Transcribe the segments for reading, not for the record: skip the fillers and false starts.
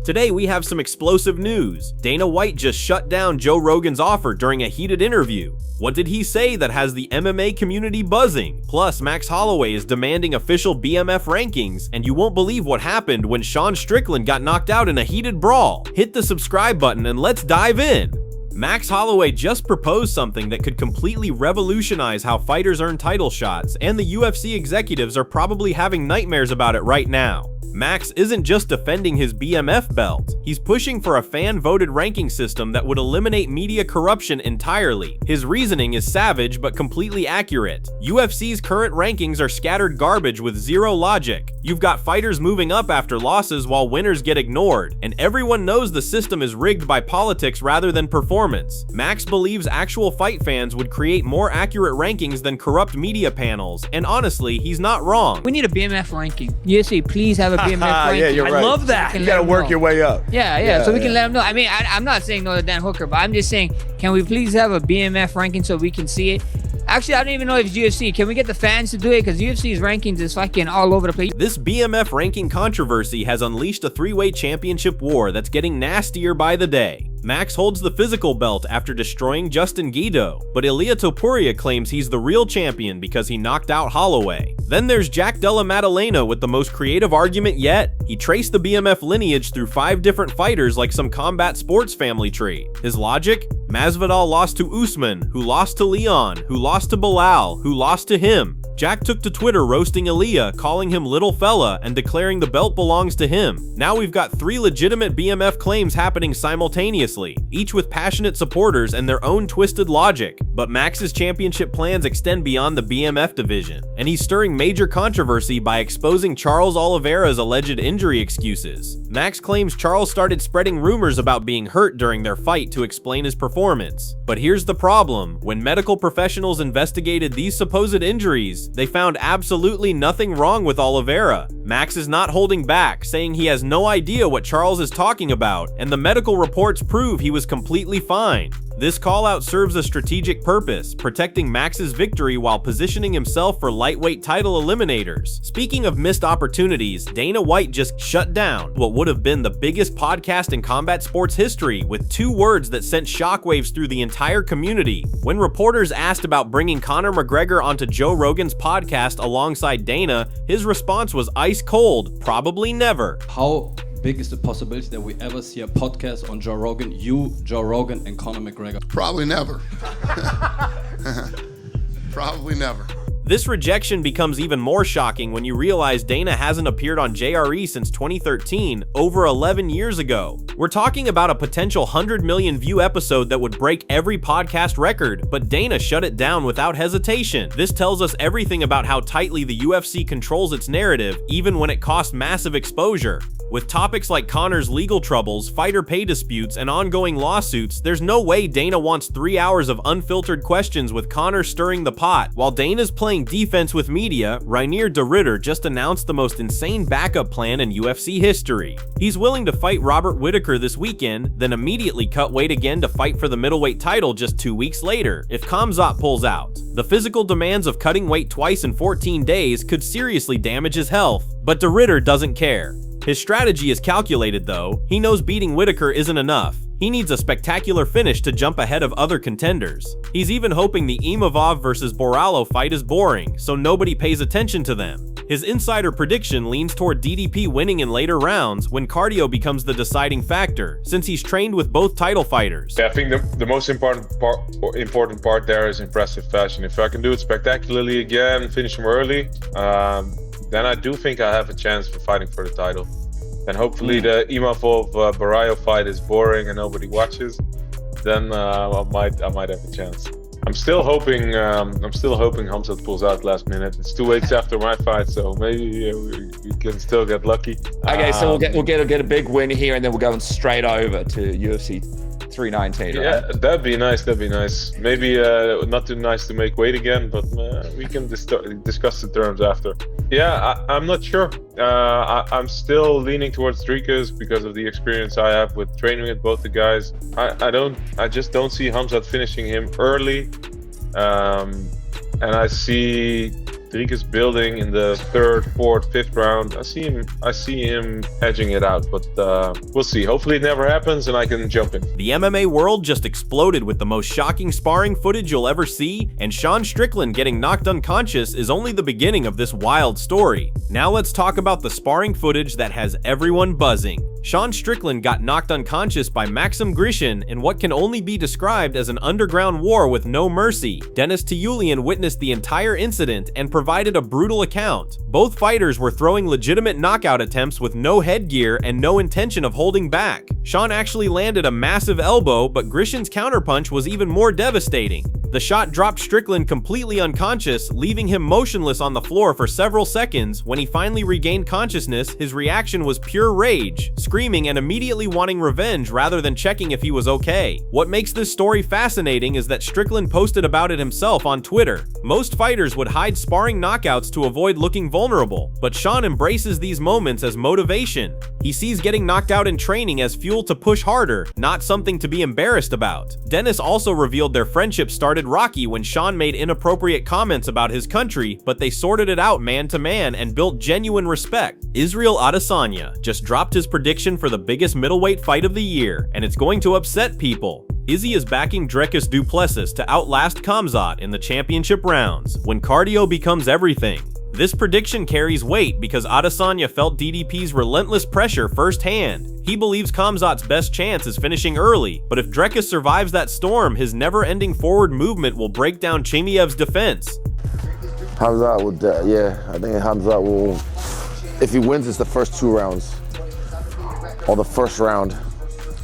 Today we have some explosive news. Dana White just shut down Joe Rogan's offer during a heated interview. What did he say that has the MMA community buzzing? Plus, Max Holloway is demanding official BMF rankings, and you won't believe what happened when Sean Strickland got knocked out in a heated brawl. Hit the subscribe button and let's dive in. Max Holloway just proposed something that could completely revolutionize how fighters earn title shots, and the UFC executives are probably having nightmares about it right now. Max isn't just defending his BMF belt, he's pushing for a fan-voted ranking system that would eliminate media corruption entirely. His reasoning is savage but completely accurate. UFC's current rankings are scattered garbage with zero logic. You've got fighters moving up after losses while winners get ignored, and everyone knows the system is rigged by politics rather than performance. Max believes actual fight fans would create more accurate rankings than corrupt media panels, and honestly, he's not wrong. We need a BMF ranking. UFC, please have a BMF ranking. Yeah, you're right. I love that. You gotta work your way up. Yeah, so we can let them know. I mean, I'm not saying no to Dan Hooker, but I'm just saying, can we please have a BMF ranking so we can see it? Actually, I don't even know if it's UFC. Can we get the fans to do it? Because UFC's rankings is fucking all over the place. This BMF ranking controversy has unleashed a three-way championship war that's getting nastier by the day. Max holds the physical belt after destroying Justin Guido, but Ilia Topuria claims he's the real champion because he knocked out Holloway. Then there's Jack Della Maddalena with the most creative argument yet. He traced the BMF lineage through 5 different fighters like some combat sports family tree. His logic? Masvidal lost to Usman, who lost to Leon, who lost to Bilal, who lost to him. Jack took to Twitter roasting Ilia, calling him little fella and declaring the belt belongs to him. Now we've got 3 legitimate BMF claims happening simultaneously, each with passionate supporters and their own twisted logic. But Max's championship plans extend beyond the BMF division, and he's stirring major controversy by exposing Charles Oliveira's alleged injury excuses. Max claims Charles started spreading rumors about being hurt during their fight to explain his performance. But here's the problem: when medical professionals investigated these supposed injuries, they found absolutely nothing wrong with Oliveira. Max is not holding back, saying he has no idea what Charles is talking about, and the medical reports prove he was completely fine. This call-out serves a strategic purpose, protecting Max's victory while positioning himself for lightweight title eliminators. Speaking of missed opportunities, Dana White just shut down what would have been the biggest podcast in combat sports history with 2 words that sent shockwaves through the entire community. When reporters asked about bringing Conor McGregor onto Joe Rogan's podcast alongside Dana, his response was ice cold: probably never. How big is the possibility that we ever see a podcast on Joe Rogan, you, Joe Rogan, and Conor McGregor? Probably never. Probably never. This rejection becomes even more shocking when you realize Dana hasn't appeared on JRE since 2013, over 11 years ago. We're talking about a potential 100 million view episode that would break every podcast record, but Dana shut it down without hesitation. This tells us everything about how tightly the UFC controls its narrative, even when it costs massive exposure. With topics like Conor's legal troubles, fighter pay disputes, and ongoing lawsuits, there's no way Dana wants 3 hours of unfiltered questions with Conor stirring the pot. While Dana's playing defense with media, Drittter just announced the most insane backup plan in UFC history. He's willing to fight Robert Whittaker this weekend, then immediately cut weight again to fight for the middleweight title just 2 weeks later, if Khamzat pulls out. The physical demands of cutting weight twice in 14 days could seriously damage his health, but Drittter doesn't care. His strategy is calculated though. He knows beating Whittaker isn't enough. He needs a spectacular finish to jump ahead of other contenders. He's even hoping the Imavov vs BRAWL fight is boring, so nobody pays attention to them. His insider prediction leans toward DDP winning in later rounds when cardio becomes the deciding factor, since he's trained with both title fighters. Yeah, I think the most important part there is impressive fashion. If I can do it spectacularly again, finish him early, then I do think I have a chance for fighting for the title. And hopefully the Imavov BRAWL fight is boring and nobody watches. Then I might have a chance. I'm still hoping Khamzat pulls out last minute. It's 2 weeks after my fight, so maybe we can still get lucky. Okay, so we'll get a big win here, and then we're going straight over to UFC 319. Yeah, right? that'd be nice. Maybe not too nice to make weight again, but we can discuss the terms after. Yeah, I'm not sure. I'm still leaning towards Strickland because of the experience I have with training with both the guys. I just don't see Khamzat finishing him early, and I see Rodriguez building in the 3rd, 4th, 5th round. I see him edging it out, but we'll see. Hopefully it never happens and I can jump in. The MMA world just exploded with the most shocking sparring footage you'll ever see, and Sean Strickland getting knocked unconscious is only the beginning of this wild story. Now let's talk about the sparring footage that has everyone buzzing. Sean Strickland got knocked unconscious by Maxim Grishin in what can only be described as an underground war with no mercy. Dennis Tiulian witnessed the entire incident and provided a brutal account. Both fighters were throwing legitimate knockout attempts with no headgear and no intention of holding back. Sean actually landed a massive elbow, but Grishin's counterpunch was even more devastating. The shot dropped Strickland completely unconscious, leaving him motionless on the floor for several seconds. When he finally regained consciousness, his reaction was pure rage, screaming and immediately wanting revenge rather than checking if he was okay. What makes this story fascinating is that Strickland posted about it himself on Twitter. Most fighters would hide sparring knockouts to avoid looking vulnerable, but Sean embraces these moments as motivation. He sees getting knocked out in training as fuel to push harder, not something to be embarrassed about. Dennis also revealed their friendship started rocky when Sean made inappropriate comments about his country, but they sorted it out man to man and built genuine respect. Israel Adesanya just dropped his prediction for the biggest middleweight fight of the year, and it's going to upset people. Izzy is backing Dricus du Plessis to outlast Khamzat in the championship rounds, when cardio becomes everything. This prediction carries weight because Adesanya felt DDP's relentless pressure firsthand. He believes Khamzat's best chance is finishing early, but if Dricus survives that storm, his never-ending forward movement will break down Chimaev's defense. Khamzat would, I think Khamzat will, if he wins, it's the first 2 rounds, or the first round.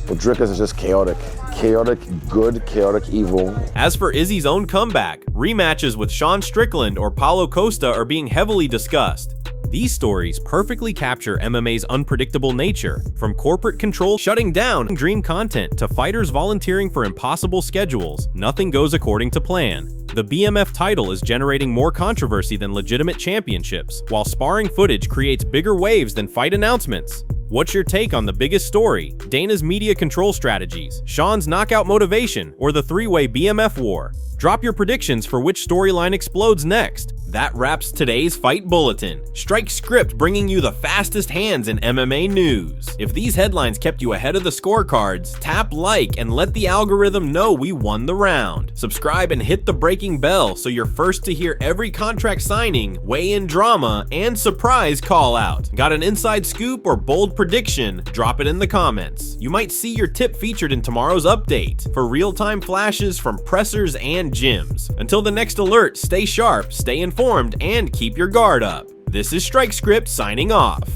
But Dricus is just chaotic. Chaotic good, chaotic evil. As for Izzy's own comeback, rematches with Sean Strickland or Paulo Costa are being heavily discussed. These stories perfectly capture MMA's unpredictable nature, from corporate control shutting down dream content to fighters volunteering for impossible schedules. Nothing goes according to plan. The BMF title is generating more controversy than legitimate championships, while sparring footage creates bigger waves than fight announcements. What's your take on the biggest story, Dana's media control strategies, Sean's knockout motivation, or the 3-way BMF war? Drop your predictions for which storyline explodes next. That wraps today's Fight Bulletin. Strike Script bringing you the fastest hands in MMA news. If these headlines kept you ahead of the scorecards, tap like and let the algorithm know we won the round. Subscribe and hit the breaking bell so you're first to hear every contract signing, weigh-in drama, and surprise call-out. Got an inside scoop or bold prediction? Drop it in the comments. You might see your tip featured in tomorrow's update for real-time flashes from pressers and gyms. Until the next alert, stay sharp, stay informed, and keep your guard up. This is Strike Script signing off.